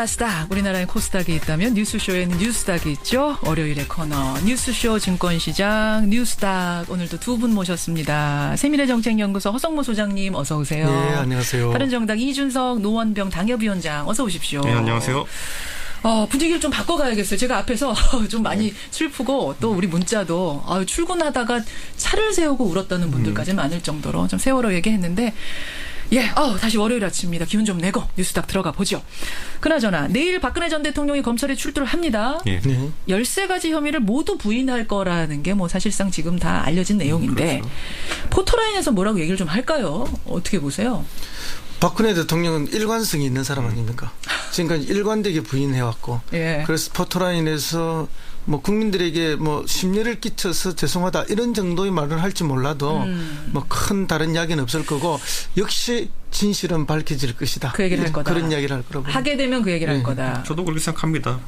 스타. 우리나라에 코스닥이 있다면 뉴스쇼에는 뉴스닥이 있죠. 월요일의 코너 뉴스쇼 증권시장 뉴스닥. 오늘도 두 분 모셨습니다. 세미래정책연구소 허성모 소장님 어서 오세요. 네, 안녕하세요. 바른정당 이준석 노원병 당협위원장 어서 오십시오. 네, 안녕하세요. 분위기를 좀 바꿔가야겠어요. 제가 앞에서 좀 많이 슬프고 또 우리 문자도 출근하다가 차를 세우고 울었다는 분들까지 많을 정도로 좀 세월호 얘기했는데 다시 월요일 아침입니다. 기운 좀 내고 뉴스닥 들어가 보죠. 그나저나 내일 박근혜 전 대통령이 검찰에 출두를 합니다. 네. 13가지 혐의를 모두 부인할 거라는 게 뭐 사실상 지금 다 알려진 내용인데 그렇죠. 포토라인에서 뭐라고 얘기를 좀 할까요? 어떻게 보세요? 박근혜 대통령은 일관성이 있는 사람 아닙니까? 지금까지 일관되게 부인해왔고, 그래서 포토라인에서 뭐 국민들에게 뭐 심려를 끼쳐서 죄송하다 이런 정도의 말을 할지 몰라도 뭐 큰 다른 이야기는 없을 거고 역시 진실은 밝혀질 것이다. 그 얘기를 할 거다. 그런 이야기를 할 거라고. 하게 되면 그 얘기를 할 거다. 저도 그렇게 생각합니다.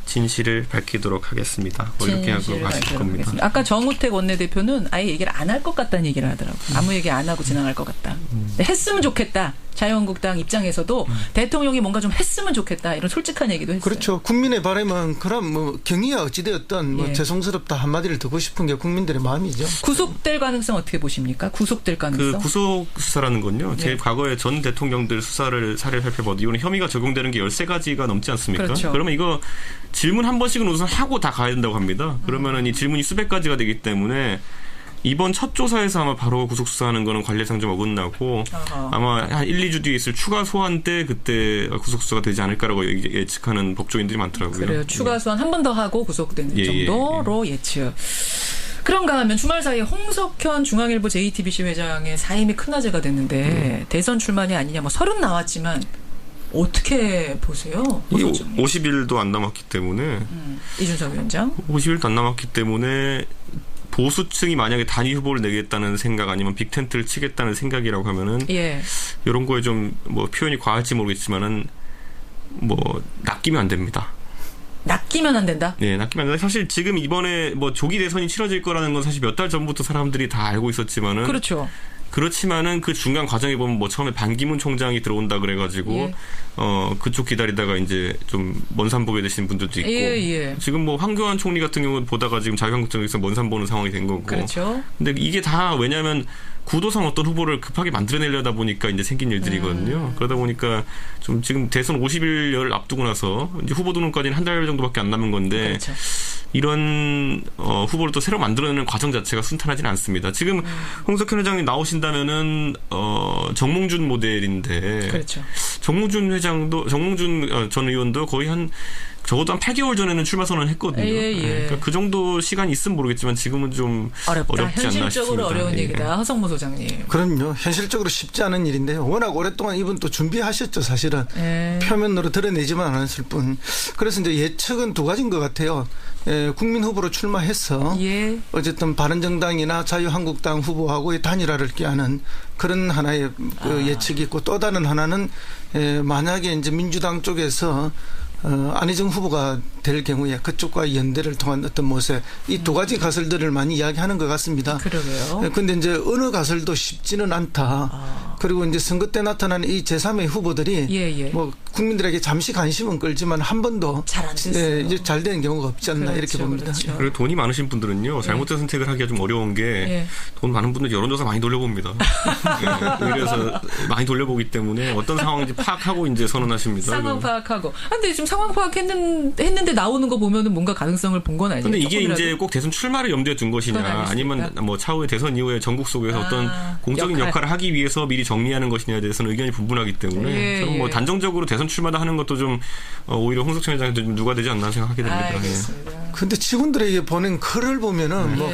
진실을 밝히도록 하겠습니다. 이렇게 하고 가실 겁니다. 아까 정우택 원내대표는 아예 얘기를 안 할 것 같다는 얘기를 하더라고요. 아무 얘기 안 하고 지나갈 것 같다. 했으면 좋겠다. 자유한국당 입장에서도 대통령이 뭔가 좀 했으면 좋겠다. 이런 솔직한 얘기도 했어요. 그렇죠. 국민의 바람은 그럼 뭐 경위야 어찌되었든 뭐 죄송스럽다 한마디를 듣고 싶은 게 국민들의 마음이죠. 구속될 가능성 어떻게 보십니까? 구속될 가능성? 그 구속 수사라는 건요. 제 과거에 전 대통령들 사례를 살펴봐도 이거는 혐의가 적용되는 게 13가지가 넘지 않습니까? 그렇죠. 그러면 이거 질문 한 번씩은 우선 하고 다 가야 된다고 합니다. 그러면은 이 질문이 수백 가지가 되기 때문에 이번 첫 조사에서 아마 바로 구속수사하는 거는 관례상 좀 어긋나고 아마 한 1, 2주 뒤에 있을 추가 소환 때 그때 구속수사가 되지 않을까라고 예측하는 법조인들이 많더라고요. 그래요. 추가 소환 한 번 더 하고 구속되는 정도로 예측. 그런가 하면 주말 사이에 홍석현 중앙일보 JTBC 회장의 사임이 큰 화제가 됐는데 대선 출마이 아니냐 뭐 설은 나왔지만 어떻게 보세요? 50일도 안 남았기 때문에 이준석 위원장 50일도 안 남았기 때문에 보수층이 만약에 단일 후보를 내겠다는 생각 아니면 빅텐트를 치겠다는 생각이라고 하면은 이런 거에 좀 뭐 표현이 과할지 모르겠지만은 뭐 낚이면 안 됩니다. 낚이면 안 된다? 네, 낚이면 안 된다. 사실 지금 이번에 뭐 조기 대선이 치러질 거라는 건 사실 몇 달 전부터 사람들이 다 알고 있었지만은 그렇죠. 그렇지만은 그 중간 과정에 보면 뭐 처음에 반기문 총장이 들어온다 그래가지고 그쪽 기다리다가 이제 좀 먼산 보게 되신 분들도 있고 지금 뭐 황교안 총리 같은 경우는 보다가 지금 자유한국당에서 먼산 보는 상황이 된 거고. 그렇죠. 근데 이게 다 왜냐하면 구도상 어떤 후보를 급하게 만들어내려다 보니까 이제 생긴 일들이거든요. 그러다 보니까 좀 지금 대선 50일을 앞두고 나서 이제 후보 등록까지는 한 달 정도밖에 안 남은 건데. 그렇죠. 이런 후보를 또 새로 만들어내는 과정 자체가 순탄하지는 않습니다. 지금 홍석현 회장이 나오신다면은 정몽준 모델인데, 그렇죠. 정몽준 전 의원도 거의 적어도 한 8개월 전에는 출마 선언을 했거든요. 그러니까 그 정도 시간이 있으면 모르겠지만 지금은 좀 어렵지 않나 싶습니다. 현실적으로 어려운 얘기다. 허성모 소장님. 그럼요. 현실적으로 쉽지 않은 일인데요. 워낙 오랫동안 이분 또 준비하셨죠. 사실은. 표면으로 드러내지만 않았을 뿐. 그래서 이제 예측은 두 가지인 것 같아요. 국민 후보로 출마해서 어쨌든 바른정당이나 자유한국당 후보하고의 단일화를 꾀하는 그런 하나의 예측이 있고 또 다른 하나는 만약에 이제 민주당 쪽에서 안희정 후보가 될 경우에 그쪽과 연대를 통한 어떤 모습 이 두 가지 가설들을 많이 이야기하는 것 같습니다. 그러게요. 그런데 이제 어느 가설도 쉽지는 않다. 그리고 이제 선거 때 나타나는 이 제3의 후보들이 뭐 국민들에게 잠시 관심은 끌지만 한 번도 잘 안 됐어요. 이제 잘 되는 경우가 없지 않나 이렇게 봅니다. 그렇죠. 그리고 돈이 많으신 분들은요 잘못된 선택을 하기가 좀 어려운 게 돈 많은 분들 여론조사 많이 돌려봅니다. 오히려 많이 돌려보기 때문에 어떤 상황인지 파악하고 이제 선언하십니다. 상황 파악하고. 근데 지금 상황 파악했는데 나오는 거 보면은 뭔가 가능성을 본 건 아니에요. 근데 이게 이제 꼭 대선 출마를 염두에 둔 것이냐 아니면 뭐 차후에 대선 이후에 전국 속에서 어떤 공적인 역할을 하기 위해서 미리 정리하는 것이냐에 대해서는 의견이 분분하기 때문에 저는 뭐 단정적으로 대선 출마다 하는 것도 좀 오히려 홍석천 회장한테 좀 누가 되지 않나 생각하게 됩니다. 알겠습니다. 근데 직원들에게 보낸 글을 보면은 뭐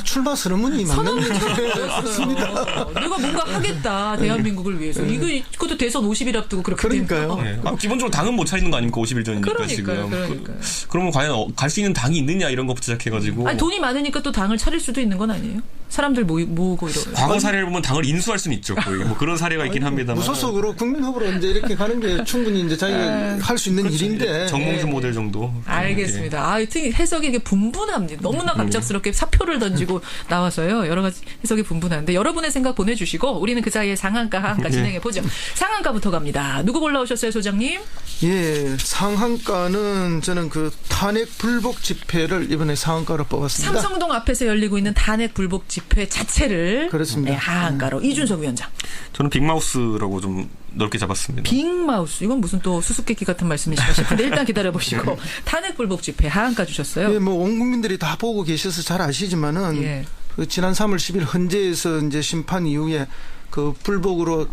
출마 선언문이 맞는 그렇습니다. 내가 뭔가 하겠다 대한민국을 위해서. 이것도 대선 50일 앞두고 그렇게 그러니까요. 기본적으로 당은 못 차리는 거 아닙니까 50일 전이니까 지금. 그러면 과연 갈 수 있는 당이 있느냐 이런 것부터 시작해가지고. 돈이 많으니까 또 당을 차릴 수도 있는 건 아니에요? 사람들 모으고 이러고. 과거 사례를 보면 당을 인수할 수는 있죠. 거의. 뭐 그런 사례가 있긴 합니다만. 무소속으로 국민 후보로 이제 이렇게 가는 게 충분히 이제 자기가 할 수 있는 그렇죠. 일인데. 정몽주 모델 정도. 알겠습니다. 하여튼 해석이 이게 분분합니다. 너무나 갑작스럽게 사표를 던지고 나와서요. 여러 가지 해석이 분분한데 여러분의 생각 보내주시고 우리는 그 사이에 상한가 하한가 진행해 보죠. 상한가부터 갑니다. 누구 골라오셨어요, 소장님? 예, 상한가는 저는 그 탄핵 불복 집회를 이번에 상한가로 뽑았습니다. 삼성동 앞에서 열리고 있는 탄핵 불복 집회 자체를 그렇습니다. 네, 하한가로 이준석 위원장. 저는 빅마우스라고 좀 넓게 잡았습니다. 빅마우스 이건 무슨 또 수수께끼 같은 말씀이신가 싶은데 일단 기다려보시고 탄핵 불복 집회 하한가 주셨어요. 예, 뭐 온 국민들이 다 보고 계셔서 잘 아시지만은 예. 그 지난 3월 10일 헌재에서 이제 심판 이후에 그 불복으로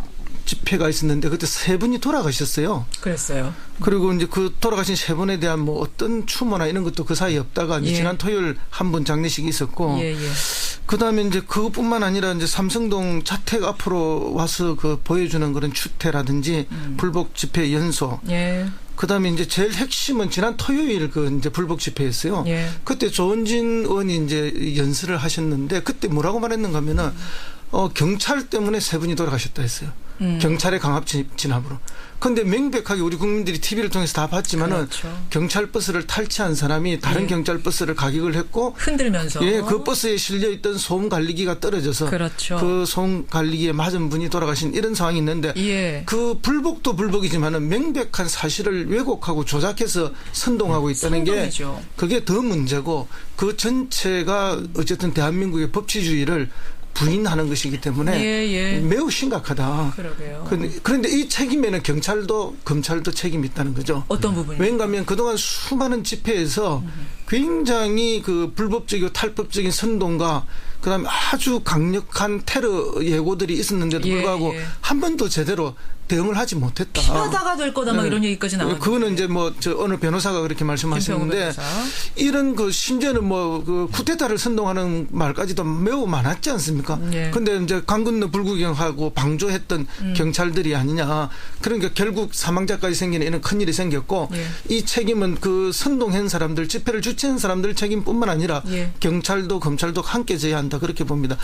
집회가 있었는데 그때 3분이 돌아가셨어요. 그랬어요. 그리고 이제 그 돌아가신 3분에 대한 뭐 어떤 추모나 이런 것도 그 사이에 없다가 이제 예. 지난 토요일 한 분 장례식이 있었고 예. 그다음에 이제 그것뿐만 아니라 이제 삼성동 자택 앞으로 와서 그 보여주는 그런 추태라든지 불복 집회 연소. 예. 그다음에 이제 제일 핵심은 지난 토요일 그 이제 불복 집회였어요. 예. 그때 조은진 의원이 이제 연설을 하셨는데 그때 뭐라고 말했는가 하면은 경찰 때문에 3분이 돌아가셨다 했어요. 경찰의 강압 진압으로. 그런데 명백하게 우리 국민들이 TV를 통해서 다 봤지만은 그렇죠. 경찰 버스를 탈취한 사람이 다른 예. 경찰 버스를 가격을 했고 흔들면서 예, 그 버스에 실려 있던 소음 관리기가 떨어져서 그렇죠. 그 소음 관리기에 맞은 분이 돌아가신 이런 상황이 있는데 예. 그 불복도 불복이지만은 명백한 사실을 왜곡하고 조작해서 선동하고 있다는 게 선동이죠. 그게 더 문제고 그 전체가 어쨌든 대한민국의 법치주의를 부인하는 것이기 때문에 예. 매우 심각하다. 그러게요. 그런데 이 책임에는 경찰도 검찰도 책임이 있다는 거죠. 어떤 부분이? 왜냐하면 그동안 수많은 집회에서 굉장히 그 불법적이고 탈법적인 선동과 그다음에 아주 강력한 테러 예고들이 있었는데도 예, 불구하고 예. 한 번도 제대로 대응을 하지 못했다. 피하다가 될 거다 막 네. 이런 얘기까지 나왔는데. 그거는 이제 뭐 저 어느 변호사가 그렇게 말씀하셨는데 변호사. 이런 그 심지어는 뭐 그 쿠데타를 선동하는 말까지도 매우 많았지 않습니까? 예. 근데 이제 강 건너 불구경하고 방조했던 경찰들이 아니냐. 그러니까 결국 사망자까지 생기는 이런 큰일이 생겼고 예. 이 책임은 그 선동한 사람들, 집회를 주최한 사람들 책임뿐만 아니라 예. 경찰도 검찰도 함께 져야 한다. 그렇게 봅니다.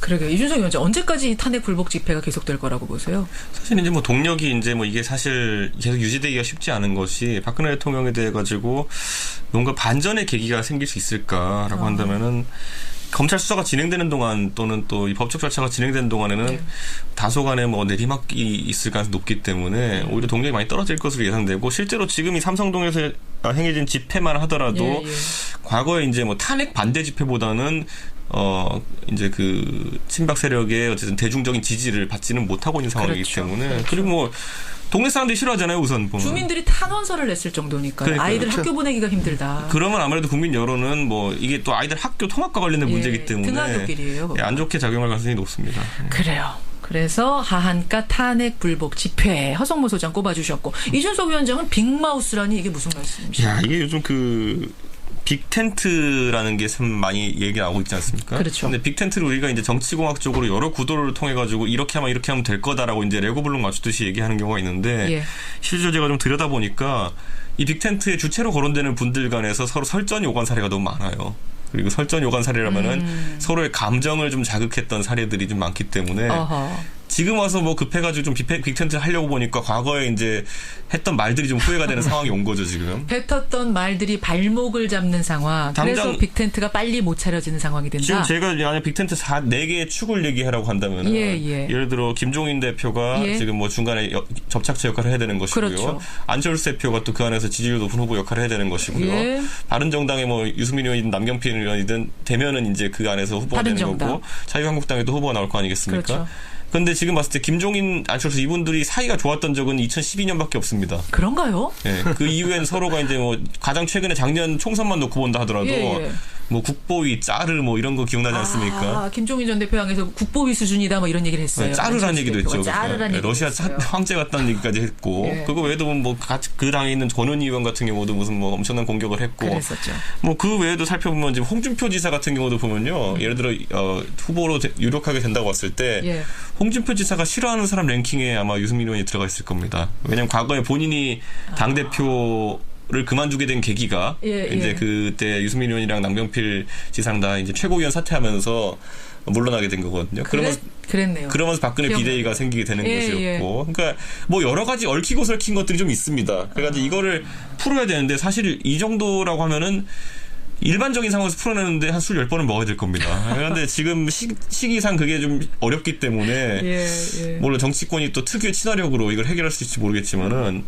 그러게요. 이준석 위원장 언제까지 이 탄핵 불복 집회가 계속될 거라고 보세요? 사실 이제 뭐 동력이 이제 뭐 이게 사실 계속 유지되기가 쉽지 않은 것이 박근혜 대통령에 대해 가지고 뭔가 반전의 계기가 생길 수 있을까라고 한다면은 검찰 수사가 진행되는 동안 또는 또 이 법적 절차가 진행되는 동안에는 네. 다소간의 뭐 내리막이 있을 가능성이 높기 때문에 오히려 동력이 많이 떨어질 것으로 예상되고 실제로 지금 이 삼성동에서 행해진 집회만 하더라도 예. 과거에 이제 뭐 탄핵 반대 집회보다는 이제 그 친박 세력의 어쨌든 대중적인 지지를 받지는 못하고 있는 상황이기 그렇죠. 때문에 그렇죠. 그리고 뭐 동네 사람들이 싫어하잖아요, 우선 보면. 주민들이 탄원서를 냈을 정도니까 그러니까요. 아이들 그렇죠. 학교 보내기가 힘들다. 그러면 아무래도 국민 여론은 뭐 이게 또 아이들 학교 통합과 관련된 예, 문제이기 때문에 등하굣길이에요. 예, 안 좋게 작용할 가능성이 높습니다. 그래요. 그래서 하한가 탄핵 불복 집회 허성모 소장 꼽아주셨고 이준석 위원장은 빅마우스라니 이게 무슨 말씀이시죠? 야, 이게 요즘 그 빅텐트라는 게 참 많이 얘기 나오고 있지 않습니까? 그렇죠. 근데 빅텐트를 우리가 이제 정치공학적으로 여러 구도를 통해 가지고 이렇게 하면 될 거다라고 이제 레고 블록 맞추듯이 얘기하는 경우가 있는데 예. 실제로 제가 좀 들여다 보니까 이 빅텐트의 주체로 거론되는 분들 간에서 서로 설전이 오간 사례가 너무 많아요. 그리고 설전이 오간 사례라면은 서로의 감정을 좀 자극했던 사례들이 좀 많기 때문에 어허. 지금 와서 뭐 급해가지고 좀 빅텐트 하려고 보니까 과거에 이제 했던 말들이 좀 후회가 되는 상황이 온 거죠, 지금. 뱉었던 말들이 발목을 잡는 상황. 그래서 당장 빅텐트가 빨리 못 차려지는 상황이 된다. 지금 제가 만약 빅텐트 4개의 축을 얘기하라고 한다면 예. 예를 들어 김종인 대표가 예. 지금 뭐 중간에 접착제 역할을 해야 되는 것이고요. 그렇죠. 안철수 대표가 또 그 안에서 지지율 높은 후보 역할을 해야 되는 것이고요. 예. 바른정당의 뭐 유승민 의원이든 남경필 의원이든 되면은 이제 그 안에서 후보가 되는 바른정당. 거고 자유한국당에도 후보가 나올 거 아니겠습니까? 그렇죠. 그런데 지금 봤을 때 김종인, 안철수 이분들이 사이가 좋았던 적은 2012년밖에 없습니다. 그런가요? 예, 그 이후엔 서로가 이제 뭐 가장 최근에 작년 총선만 놓고 본다 하더라도 예. 뭐 국보위, 짜르 뭐 이런 거 기억나지 않습니까? 김종인 전 대표 향해서 국보위 수준이다 뭐 이런 얘기를 했어요. 짜르라는 얘기도 했죠. 짜르라는 얘기 러시아 했어요. 황제 같다는 얘기까지 했고 예. 그거 외에도 뭐 그 당에 있는 전은희 의원 같은 경우도 무슨 뭐 엄청난 공격을 했고 그랬었죠. 뭐 그 외에도 살펴보면 지금 홍준표 지사 같은 경우도 보면요. 예를 들어 후보로 유력하게 된다고 봤을 때 예. 홍준표 지사가 싫어하는 사람 랭킹에 아마 유승민 의원이 들어가 있을 겁니다. 왜냐하면 과거에 본인이 당대표 를 그만두게 된 계기가 이제 그때 유승민 의원이랑 남경필 지사랑 다 이제 최고위원 사퇴하면서 물러나게 된 거거든요. 그랬네요. 그러면서 박근혜 비대위가 생기게 되는 것이었고, 그러니까 뭐 여러 가지 얽히고 설킨 것들이 좀 있습니다. 그래가지고 이거를 풀어야 되는데 사실 이 정도라고 하면은 일반적인 상황에서 풀어내는데 한 술 10번은 먹어야 될 겁니다. 그런데 지금 시기상 그게 좀 어렵기 때문에 물론 정치권이 또 특유의 친화력으로 이걸 해결할 수 있을지 모르겠지만은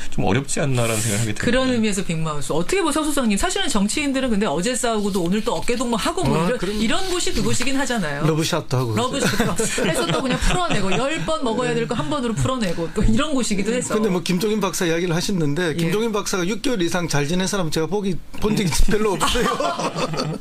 좀 어렵지 않나라는 생각을 하게 됩니다. 그런 의미에서 빅마우스. 어떻게 보세요, 소장님? 사실은 정치인들은 근데 어제 싸우고도 오늘 또 어깨동무하고 뭐 이런 곳이 그곳이긴 하잖아요. 러브샷도 하고. 러브샷도 해서 또 그냥 풀어내고 10번 먹어야 될 거 한 번으로 풀어내고 또 이런 곳이기도 해서. 근데 뭐 김종인 박사 이야기를 하셨는데 김종인 박사가 6개월 이상 잘 지낸 사람 제가 본 적이 별로 없어요.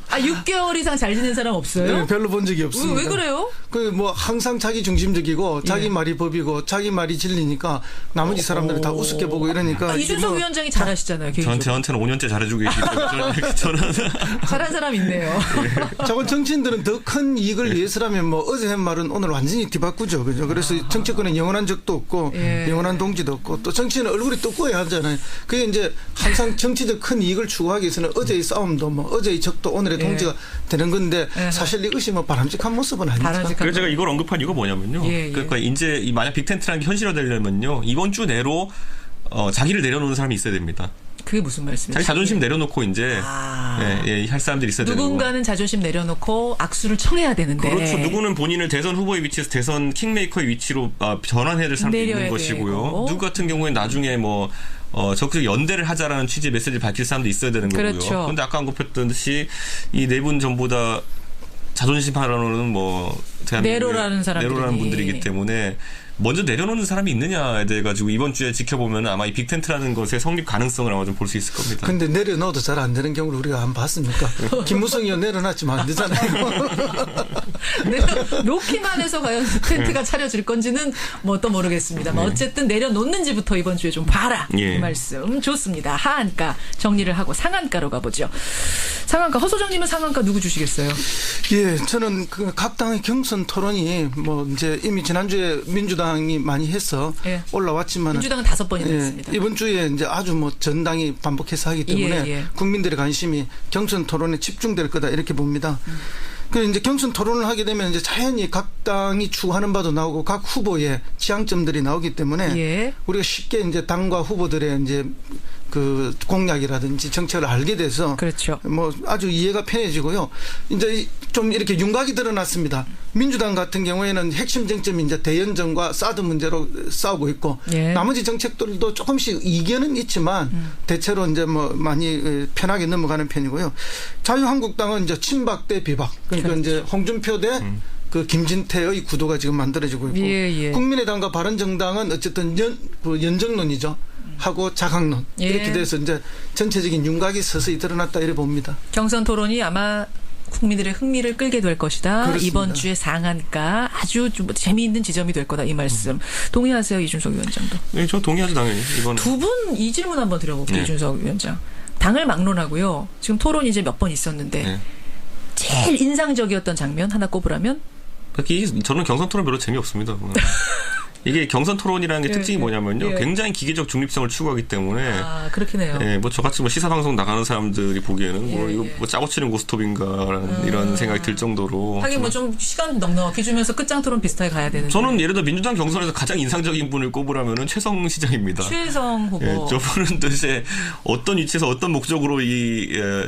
6개월 이상 잘 지낸 사람 없어요? 네, 별로 본 적이 없습니다. 왜 그래요? 뭐 항상 자기 중심적이고 자기 말이 법이고 자기 말이 진리니까 나머지 사람들은 다 우습게 보고 이러니까. 이준석 위원장이 잘하시잖아요. 저한테는 5년째 잘해주고 계시기 때문에 저는 잘한 사람 있네요. 자꾸 정치인들은 더 큰 이익을 위해서라면 뭐 어제 한 말은 오늘 완전히 뒤바꾸죠. 그죠? 그래서 정치권에 영원한 적도 없고 영원한 동지도 없고 또 정치인은 얼굴이 두꺼워야 하잖아요. 그게 이제 항상 정치적 큰 이익을 추구하기 위해서는 어제의 싸움도 뭐 어제의 적도 오늘의 동지가 되는 건데 사실 이것이 뭐 바람직한 모습은 아니죠. 그래서 제가 이걸 언급한 이유가 뭐냐면요. 그러니까 이제 만약 빅텐트라는 게 현실화되려면요. 이번 주 내로 자기를 내려놓는 사람이 있어야 됩니다. 그게 무슨 말씀이세요? 자기 자존심 내려놓고 이제 할 사람들이 있어야 되는 누군가는 자존심 내려놓고 악수를 청해야 되는데. 그렇죠. 누구는 본인을 대선 후보의 위치에서 대선 킹메이커의 위치로 전환해야 될 사람도 있는 것이고요. 누구 같은 경우에 나중에 적극 연대를 하자라는 취지의 메시지를 밝힐 사람도 있어야 되는 거고요. 그렇죠. 그런데 아까 언급했던 듯이 이 네 분 전부 다 자존심 하라는 내로라는 분들이기 때문에 먼저 내려놓는 사람이 있느냐에 대해 가지고 이번 주에 지켜보면 아마 이 빅텐트라는 것의 성립 가능성을 아마 좀 볼 수 있을 겁니다. 근데 내려놓아도 잘 안 되는 경우를 우리가 안 봤습니까? 김무성 의원 내려놨지만 안 되잖아요. 놓기만 해서 과연 텐트가 차려질 건지는 뭐 또 모르겠습니다만 어쨌든 내려놓는지부터 이번 주에 좀 봐라. 그 말씀 좋습니다. 하한가 정리를 하고 상한가로 가보죠. 상한가 허소장님은 상한가 누구 주시겠어요? 저는 각 당의 경선 토론이 뭐 이제 이미 지난주에 민주당이 많이 해서 올라왔지만 민주당은 5번이나 했습니다. 이번 주에 이제 아주 뭐 전당이 반복해서 하기 때문에 국민들의 관심이 경선 토론에 집중될 거다 이렇게 봅니다. 그래서 이제 경선 토론을 하게 되면 이제 자연히 각 당이 추구하는 바도 나오고 각 후보의 지향점들이 나오기 때문에 우리가 쉽게 이제 당과 후보들의 이제 그 공약이라든지 정책을 알게 돼서 그렇죠. 뭐 아주 이해가 편해지고요. 이제 좀 이렇게 윤곽이 드러났습니다. 민주당 같은 경우에는 핵심 쟁점이 이제 대연정과 사드 문제로 싸우고 있고 나머지 정책들도 조금씩 이견은 있지만 대체로 이제 뭐 많이 편하게 넘어가는 편이고요. 자유한국당은 이제 친박 대 비박 그러니까 이제 홍준표 대 그 김진태의 구도가 지금 만들어지고 있고 국민의당과 바른정당은 어쨌든 연정론이죠. 하고 자강론 이렇게 돼서 이제 전체적인 윤곽이 서서히 드러났다 이렇게 봅니다. 경선 토론이 아마 국민들의 흥미를 끌게 될 것이다. 그렇습니다. 이번 주에 상한가 아주 좀 재미있는 지점이 될 거다. 이 말씀. 동의하세요, 이준석 위원장도? 네, 저 동의하죠 당연히. 두 분 이 질문 한번 드려볼게요, 이준석 위원장. 당을 막론하고요. 지금 토론이 이제 몇 번 있었는데 제일 인상적이었던 장면 하나 꼽으라면? 저는 경선 토론 별로 재미없습니다. 이게 경선 토론이라는 게 특징이 뭐냐면요. 굉장히 기계적 중립성을 추구하기 때문에. 그렇긴 해요. 뭐 저같이 시사방송 나가는 사람들이 보기에는 이거 뭐 짜고 치는 고스톱인가라는 이런 생각이 들 정도로. 하긴 뭐 좀 시간 넉넉히 주면서 끝장 토론 비슷하게 가야 되는데. 저는 예를 들어 민주당 경선에서 가장 인상적인 분을 꼽으라면은 최성 시장입니다. 최성 후보. 저분은 도대체 어떤 위치에서 어떤 목적으로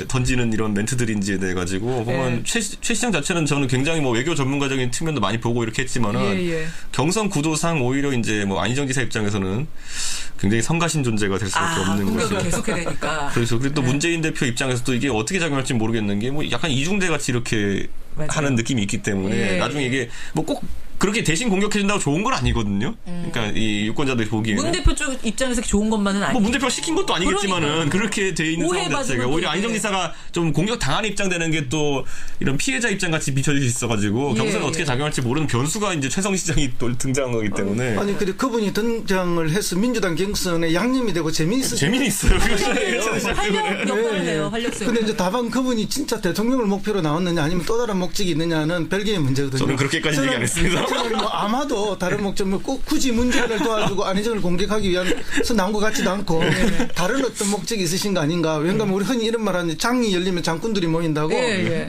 던지는 이런 멘트들인지에 대해 가지고 보면 최 시장 자체는 저는 굉장히 뭐 외교 전문가적인 측면도 많이 보고 이렇게 했지만은 경선 구도상 오히려 이제 뭐 안희정 지사 입장에서는 굉장히 성가신 존재가 될 수밖에 없는 거죠. 계속해야 되니까. 그래서 또 문재인 대표 입장에서도 이게 어떻게 작용할지 모르겠는 게 뭐 약간 이중대 같이 이렇게 하는 느낌이 있기 때문에 나중에 이게 뭐 꼭 그렇게 대신 공격해준다고 좋은 건 아니거든요. 그러니까 이 유권자들이 보기에는. 문 대표 쪽 입장에서 좋은 것만은 아니고. 문 대표가 시킨 것도 아니겠지만은 그렇게 돼 있는 상황 자체가 오히려 안희정 지사가 좀 공격 당하는 입장 되는 게 또 이런 피해자 입장 같이 비춰질 수 있어가지고 경선에 어떻게 작용할지 모르는 변수가 이제 최성 시장이 또 등장한 거기 때문에. 아니 근데 그분이 등장을 해서 민주당 경선에 양념이 되고 재미있어요. 재미있어요. 활력 역할을 해요. 활력소. 근데 이제 다만 그분이 진짜 대통령을 목표로 나왔느냐 아니면 또 다른 목적이 있느냐는 별개의 문제거든요. 저는 그렇게까지 얘기 안 했습니다. 대통령이 뭐 아마도 다른 목적 꼭 굳이 문재인을 도와주고 안희정을 공격하기 위해서 나온 것 같지도 않고 다른 어떤 목적이 있으신 거 아닌가. 왜냐하면 우리 흔히 이런 말하는 장이 열리면 장군들이 모인다고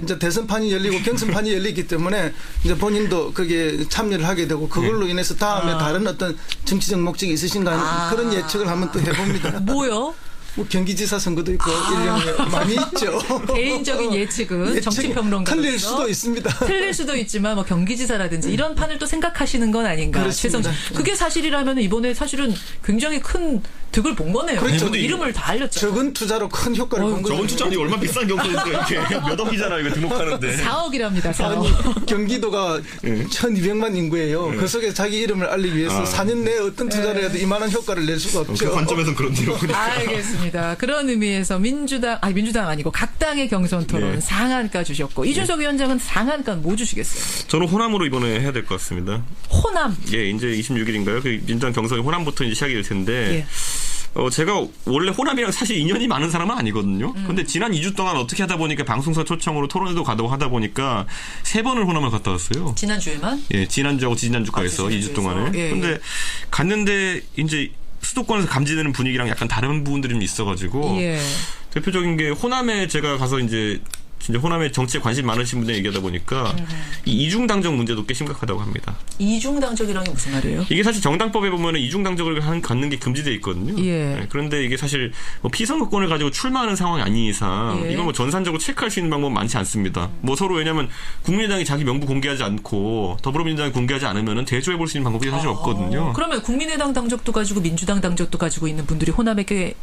이제 대선판이 열리고 경선판이 열리기 때문에 이제 본인도 거기에 참여를 하게 되고 그걸로 인해서 다음에 다른 어떤 정치적 목적이 있으신가 하는 그런 예측을 한번 또 해봅니다. 뭐요? 뭐 경기지사 선거도 있고 1년에 많이 있죠. 개인적인 예측은 정치평론가로서 틀릴 수도 있습니다. 틀릴 수도 있지만 뭐 경기지사라든지 이런 판을 또 생각하시는 건 아닌가. 최성준. 그게 사실이라면 이번에 사실은 굉장히 큰 득을 본 거네요. 그렇죠. 이름을 다 알렸죠. 적은 투자로 큰 효과를 본 거죠. 적은 투자는 얼마나 비싼 경선인데 이렇게 몇 억이잖아요. 이거 등록하는데. 4억이랍니다. 4억. 아니, 경기도가 1,200만 인구예요. 그 속에 자기 이름을 알리기 위해서 4년 내에 어떤 투자를 해도 이만한 효과를 낼 수가 없죠. 그 관점에서는 그런데요. 알겠습니다. 그런 의미에서 민주당 아니고 각 당의 경선 토론 상한가 주셨고 이준석 위원장은 상한가 뭐 주시겠어요? 저는 호남으로 이번에 해야 될 것 같습니다. 호남. 예, 이제 26일인가요? 그 민주당 경선이 호남부터 이제 시작이 될 텐데. 제가 원래 호남이랑 사실 인연이 많은 사람은 아니거든요. 근데 지난 2주 동안 어떻게 하다 보니까 방송사 초청으로 토론회도 가고 하다 보니까 3번을 호남을 갔다 왔어요. 지난주에만? 예, 지난주하고 지지난주가 해서 2주 동안을. 근데 갔는데 이제 수도권에서 감지되는 분위기랑 약간 다른 부분들이 좀 있어가지고 대표적인 게 호남에 제가 가서 이제 진짜 호남에 정치에 관심 많으신 분들 얘기하다 보니까 이 이중당적 문제도 꽤 심각하다고 합니다. 이중당적이란 게 무슨 말이에요? 이게 사실 정당법에 보면 이중당적을 갖는 게 금지되어 있거든요. 네, 그런데 이게 사실 뭐 피선거권을 가지고 출마하는 상황이 아닌 이상 이건 뭐 전산적으로 체크할 수 있는 방법은 많지 않습니다. 뭐 서로 왜냐하면 국민의당이 자기 명부 공개하지 않고 더불어민주당이 공개하지 않으면 대조해 볼 수 있는 방법이 사실 없거든요. 그러면 국민의당 당적도 가지고 민주당 당적도 가지고 있는 분들이 호남에 꽤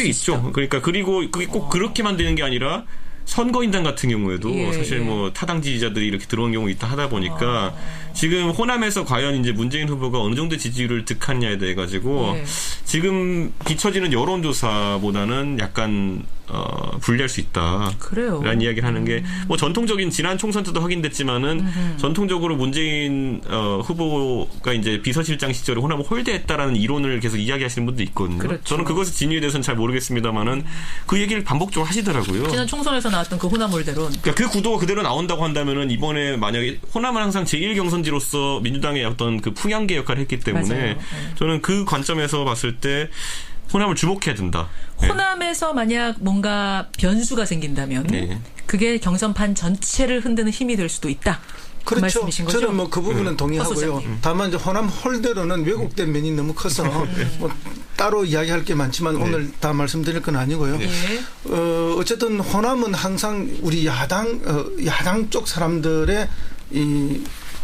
있죠. 그러니까 그리고 그게 꼭 그렇게만 되는 게 아니라 선거인단 같은 경우에도 사실 뭐 타당 지지자들이 이렇게 들어온 경우 있다 하다 보니까 지금 호남에서 과연 이제 문재인 후보가 어느 정도 지지율을 득하느냐에 대해 가지고 지금 비춰지는 여론조사보다는 약간 불리할 수 있다. 그래요. 라는 이야기를 하는 게 뭐 전통적인 지난 총선 때도 확인됐지만은 전통적으로 문재인 후보가 이제 비서실장 시절에 호남을 홀대했다라는 이론을 계속 이야기하시는 분도 있거든요. 그렇죠. 저는 그것의 진위에 대해서는 잘 모르겠습니다만은 그 얘기를 반복적으로 하시더라고요. 지난 총선에서 나왔던 그 호남 홀대론. 그러니까 그 구도가 그대로 나온다고 한다면은 이번에 만약에 호남은 항상 제1경선지로서 민주당의 어떤 그 풍향계 역할을 했기 때문에 저는 그 관점에서 봤을 때 호남을 주목해야 된다. 호남에서 만약 뭔가 변수가 생긴다면 그게 경선판 전체를 흔드는 힘이 될 수도 있다. 그 그렇죠. 말씀이신 거죠? 저는 뭐 그 부분은 동의하고요. 다만 이제 호남 홀대로는 왜곡된 면이 너무 커서 뭐 따로 이야기할 게 많지만 오늘 다 말씀드릴 건 아니고요. 어쨌든 호남은 항상 우리 야당 쪽 사람들의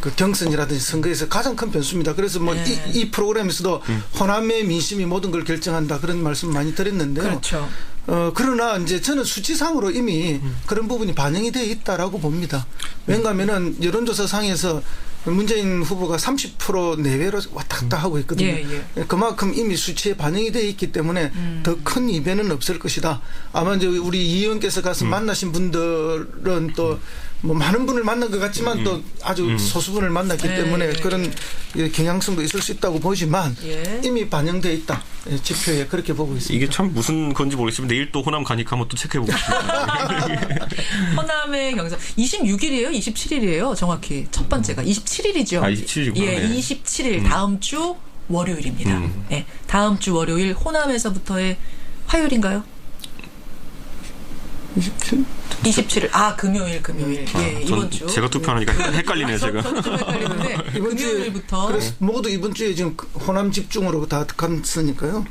그 경선이라든지 선거에서 가장 큰 변수입니다. 그래서 뭐 이 프로그램에서도 호남의 민심이 모든 걸 결정한다 그런 말씀 많이 드렸는데요. 그렇죠. 그러나 이제 저는 수치상으로 이미 그런 부분이 반영이 되어 있다라고 봅니다. 왜냐하면은 여론조사상에서 문재인 후보가 30% 내외로 왔다 갔다 하고 있거든요. 그만큼 이미 수치에 반영이 되어 있기 때문에 더 큰 이변은 없을 것이다. 아마 이제 우리 이 의원께서 가서 만나신 분들은 또 뭐 많은 분을 만난 것 같지만 또 아주 소수분을 만났기 때문에 그런 경향성도 있을 수 있다고 보지만 이미 반영되어 있다. 지표에 그렇게 보고 있습니다. 이게 참 무슨 건지 모르겠지만 내일 또 호남 가니까 한번 또 체크해보고 싶습니다. 호남의 경선 26일이에요? 27일이에요? 정확히 첫 번째가 27일이죠. 27일이구나. 27일 다음 주 월요일입니다. 다음 주 월요일 호남에서부터의 화요일인가요? 27일. 금요일. 이번 주. 제가 투표하니까 헷갈리네요, 제가. 저도 좀 헷갈리는데 금요일부터. 그래서 모두 이번 주에 지금 호남 집중으로 다 갔으니까요.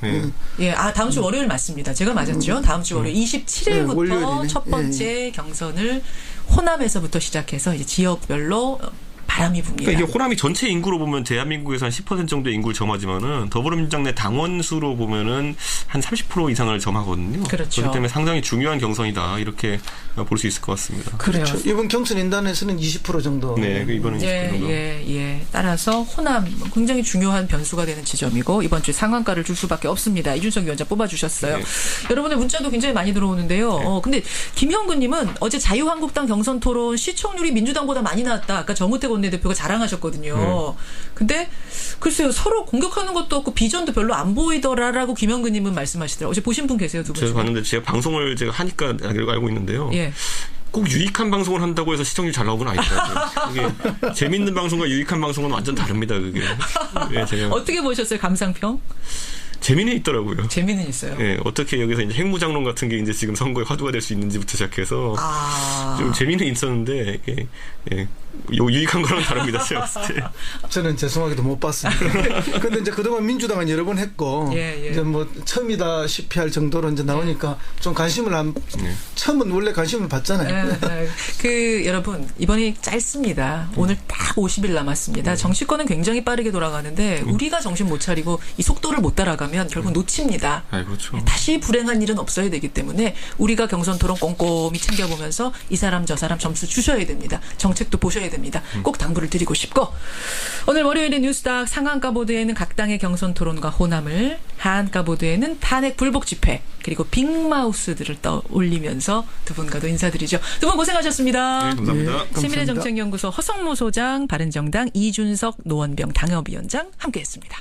다음 주 월요일 맞습니다. 제가 맞았죠. 다음 주 월요일 27일부터 첫 번째 경선을 호남에서부터 시작해서 이제 지역별로 바람이 붑니다. 그러니까 이게 호남이 전체 인구로 보면 대한민국에서 한 10% 정도의 인구를 점하지만은 더불어민주당 내 당원 수로 보면은 한 30% 이상을 점하거든요. 그렇죠. 그렇기 때문에 상당히 중요한 경선이다 이렇게 볼 수 있을 것 같습니다. 그렇죠. 이번 경선 인단에서는 20% 정도. 이번은 20% 정도. 따라서 호남 굉장히 중요한 변수가 되는 지점이고 이번 주에 상한가를 줄 수밖에 없습니다. 이준석 위원장 뽑아주셨어요. 여러분의 문자도 굉장히 많이 들어오는데요. 근데 김형근님은 어제 자유한국당 경선 토론 시청률이 민주당보다 많이 나왔다. 아까 정우택 원내대표가 자랑하셨거든요. 근데 글쎄요 서로 공격하는 것도 없고 비전도 별로 안 보이더라라고 김형근님은 말씀하시더라고요. 어제 보신 분 계세요 두 분? 제가 봤는데 제가 방송을 제가 하니까 알고 있는데요. 꼭 유익한 방송을 한다고 해서 시청률 잘 나오는 아니더라고요. 이게 재밌는 방송과 유익한 방송은 완전 다릅니다. 그게. 예, 제가 어떻게 보셨어요, 감상평? 재미는 있더라고요. 재미는 있어요. 예, 어떻게 여기서 이제 핵무장론 같은 게 이제 지금 선거에 화두가 될 수 있는지부터 시작해서 좀 재미는 있었는데 이게 예, 유익한 거랑 다릅니다. 제가 봤을 때. 저는 죄송하게도 못 봤습니다. 근데 이제 그동안 민주당은 여러 번 했고 이제 뭐 처음이다시피 할 정도로 이제 나오니까 좀 관심을 처음은 원래 관심을 받잖아요. 여러분 이번이 짧습니다. 오늘 딱 50일 남았습니다. 정치권은 굉장히 빠르게 돌아가는데 우리가 정신 못 차리고 이 속도를 못 따라가면 결국 놓칩니다. 그렇죠. 다시 불행한 일은 없어야 되기 때문에 우리가 경선 토론 꼼꼼히 챙겨보면서 이 사람 저 사람 점수 주셔야 됩니다. 정책도 보셔야 됩니다. 꼭 당부를 드리고 싶고 오늘 월요일에 뉴스닥 상한가 보드에는 각 당의 경선 토론과 호남을, 하한가 보드에는 탄핵 불복 집회 그리고 빅마우스들을 떠올리면서 두 분과도 인사드리죠. 두 분 고생하셨습니다. 네, 감사합니다. 세미래정책연구소 허성모 소장, 바른정당 이준석 노원병 당협위원장 함께했습니다.